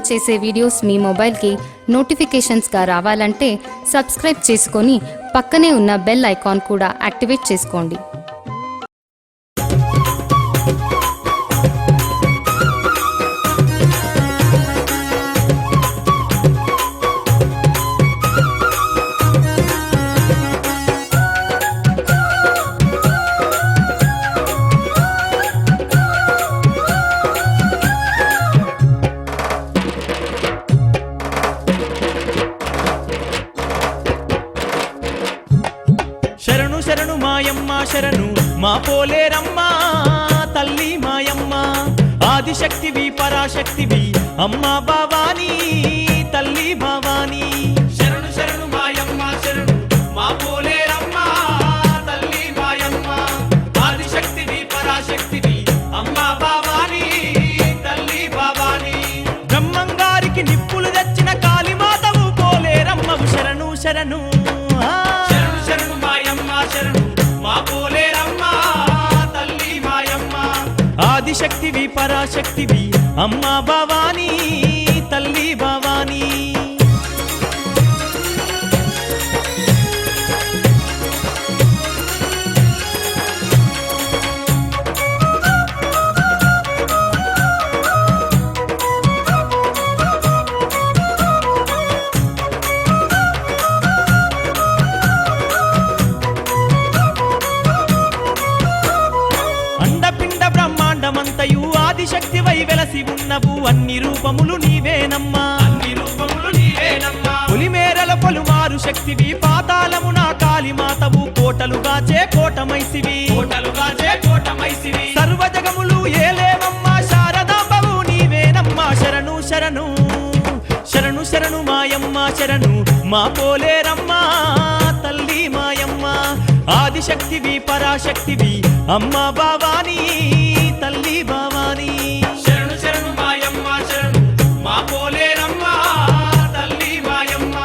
Upload చేసే videos మీ మొబైల్కి నోటిఫికేషన్స్గా రావాలంటే సబ్స్క్రైబ్ చేసుకొని పక్కనే ఉన్న బెల్ ఐకాన్ కూడా యాక్టివేట్ చేసుకోండి. శరణు శరణు మాయమ్మ శరణు మా పోలేరమ్మ తల్లి మాయమ్మ ఆదిశక్తివి పరాశక్తివి అమ్మ భవానీ తల్లి భవానీ. శరణు శరణు మాయమ్మ శరణు మా పోలేరమ్మ తల్లి మాయమ్మ ఆదిశక్తివి పరాశక్తివి అమ్మ భవానీ తల్లి భవానీ. బ్రహ్మంగారికి నిప్పులు తెచ్చిన కాళీమాతవు పోలేరమ్మవు శరణు శరణు. ఆదిశక్తివి పరాశక్తివి అమ్మ భవానీ తల్లి భవానీ. అండమంతయు ఆదిశక్తివై వెలసి ఉన్నవు అన్ని రూపములు నీవేనమ్మా అన్ని రూపములు నీవేనమ్మా. పులిమేరల పలుమారు శక్తివి పాతాళమున కాళీమాతవు కోటలుగాచే కోటమైసివి కోటలుగాచే కోటమైసివి. సర్వజగములు ఏలేవమ్మా శారదాంబవు నీవేనమ్మా శరణు శరణు. శరణు శరణు మాయమ్మ శరణు మా పోలేరమ్మ తల్లి మాయమ్మ ఆదిశక్తివి పరాశక్తివి అమ్మ భవానీ తల్లి భవానీ. శరణు శరణు మాయమ్మ శరణు మా పోలేరమ్మ తల్లి మాయమ్మ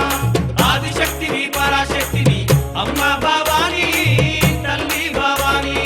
ఆదిశక్తివి పరాశక్తివి అమ్మ భవానీ తల్లి భవానీ.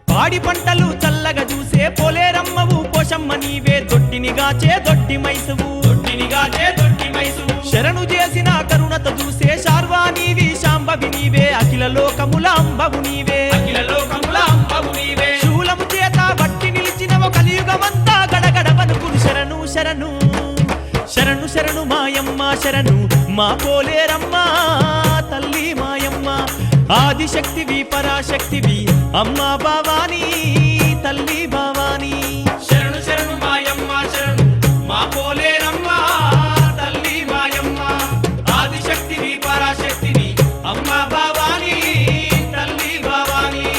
పాడి పంటలు చల్లగా చూసే పోలేరమ్మవు పోషమ్మ నీవే దొడ్డినిగాచే దొడ్డి మైసువు దొడ్డినిగాచే దొడ్డి మైసువు. శరణు చేసిన కరుణత చూసే శార్వా నీవి శాంభవి నీవే అఖిల లోకముల అంబవు నీవే అఖిల లోకముల అంబవు నీవే. శూలము చేత బట్టి నిలిచినవ కలియుగమంతా గడగడ వనుకును శరణు శరణు. శరణు శరణు మాయమ్మ శరణు మా పోలేరమ్మ తల్లి మాయమ్మ ఆదిశక్తివి పరాశక్తివి అమ్మ భవానీ తల్లి భవానీ. శరణు శరణు మాయమ్మ శరణు మా పోలేరమ్మ తల్లి మాయమ్మ ఆదిశక్తివి పరాశక్తివి అమ్మ భవానీ తల్లి భవానీ.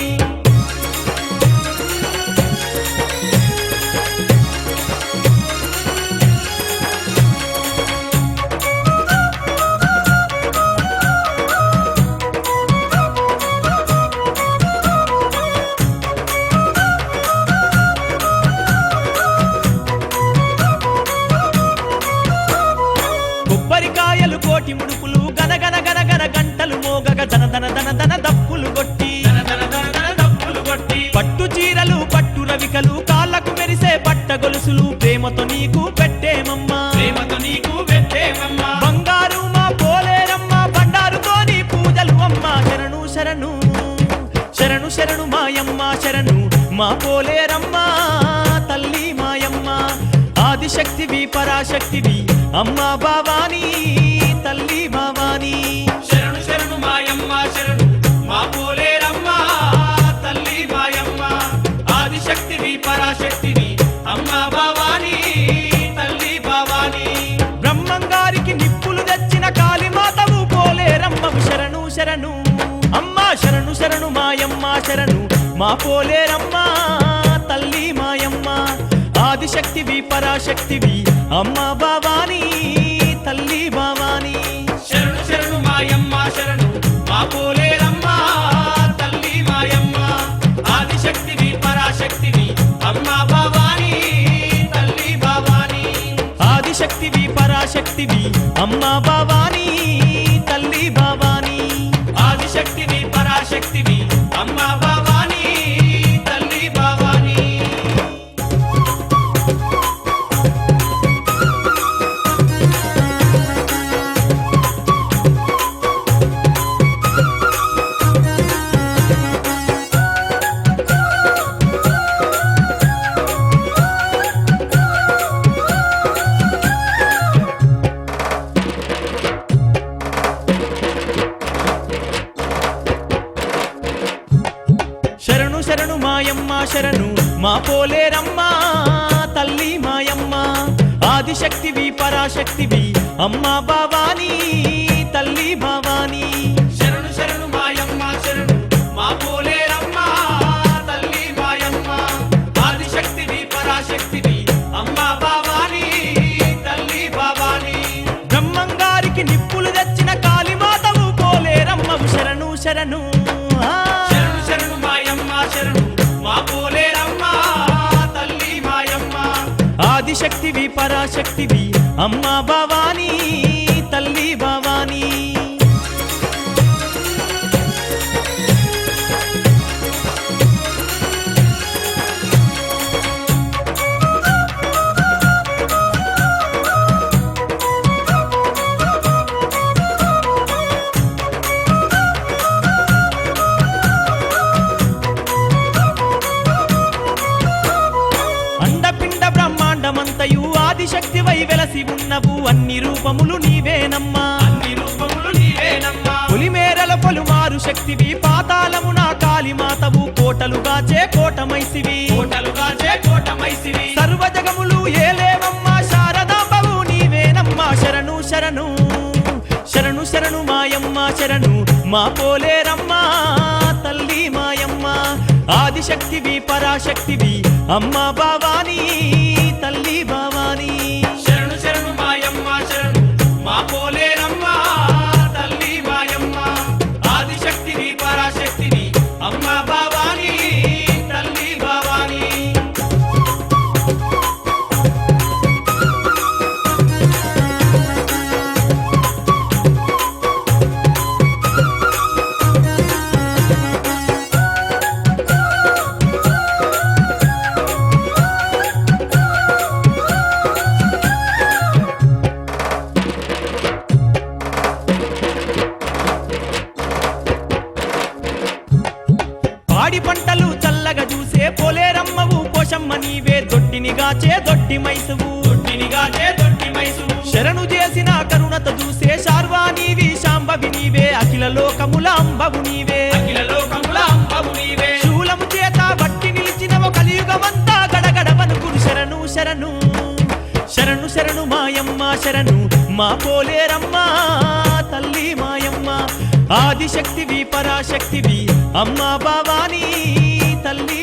కొబ్బరికాయలు కోటి ముడుపులు గనగన గనగన గంటలు మోగగ ధన ధన ధన ధన దప్పులు కొట్టి దప్పులు కొట్టి. పట్టు చీరలు పట్టు రవికలు కాళ్ళకు మెరిసే పట్ట గొలుసులు ప్రేమతో నీకు పెట్టేమమ్మా ప్రేమతో నీకు పెట్టేమమ్మా. బంగారు మా పోలేరమ్మ బండారుతోని పూజలు అమ్మ శరణు శరణు. శరణు శరణు మాయమ్మ శరణు మా పోలేరమ్మ తల్లి మాయమ్మ ఆదిశక్తివి పరాశక్తివి అమ్మ భవానీ తల్లి భవానీ. శరణు శరణు మాయమ్మ శరణు మా పోలేరమ్మ తల్లి మాయమ్మ ఆదిశక్తివి పరాశక్తివి అమ్మ భవానీ తల్లి భవానీ. బ్రహ్మంగారికి నిప్పులు తెచ్చిన కాళీమాతవు పోలేరమ్మవు శరణు శరణు. అమ్మ శరణు శరణు మాయమ్మ శరణు మా పోలేరమ్మ తల్లి మాయమ్మ ఆదిశక్తివి పరాశక్తివి అమ్మ భవానీ తల్లి భవానీ. శరణు శరణు అమ్మా భవానీ తల్లి భవానీ ఆదిశక్తివి పరాశక్తివి అమ్మా భవానీ తల్లి భవానీ శరణు శరణు మాయమ్మ శరణు మా పోలేరమ్మ తల్లి మాయమ్మ ఆదిశక్తివి పరాశక్తివి అమ్మా భవానీ తల్లి భవానీ శరణు శరణు మాయమ్మ శరణు మా పోలేరమ్మ తల్లి మాయమ్మ ఆదిశక్తివి పరాశక్తివి అమ్మా భవానీ తల్లి భవానీ బ్రహ్మంగారికి నిప్పులు తెచ్చిన కాళీమాతవు పోలేరమ్మవు శరణు శరణు ఆదిశక్తివి పరాశక్తివి అమ్మా భవానీ తల్లి భవానీ అంతయు ఆదిశక్తివై వెలసి ఉన్నవు అన్ని రూపములు నీవేనమ్మా పులిమేరల పలుమారు శక్తివి పాతాళమున కాళీమాతవు కోటలుగాచే కోటమైసివి సర్వ జగములు ఏలేవమ్మా శారదాంబవు నీవేనమ్మా శరణు శరణు శరణు శరణు మాయమ్మ శరణు మా పోలేరమ్మా తల్లి మాయమ్మ ఆదిశక్తివి పరాశక్తివి అమ్మా భవానీ తల్లి భవానీ శరణు శరణు మాయమ్మ శరణు మా పోలేరమ్మ తల్లి మాయమ్మ ఆదిశక్తివి పరాశక్తివి అమ్మా భవానీ తల్లి భవానీ పాడి పంటలు చల్లగా చూసే పోలేరమ్మవు పోషమ్మ నీవే దొడ్డినిగాచే దొడ్డి మైసువు శరణు చేసిన కరుణత చూసే శార్వా నీవి శాంభవి నీవే అఖిల లోకముల అంబవు నీవే శూలము చేత బట్టి నిలిచినవ కలియుగమంతా గడగడ వనుకుడు శరణు శరణు శరణు శరణు మాయమ్మ శరణు మా పోలేరమ్మ తల్లి మాయమ్మ ఆదిశక్తివి పరాశక్తివి అమ్మా భవానీ తల్లి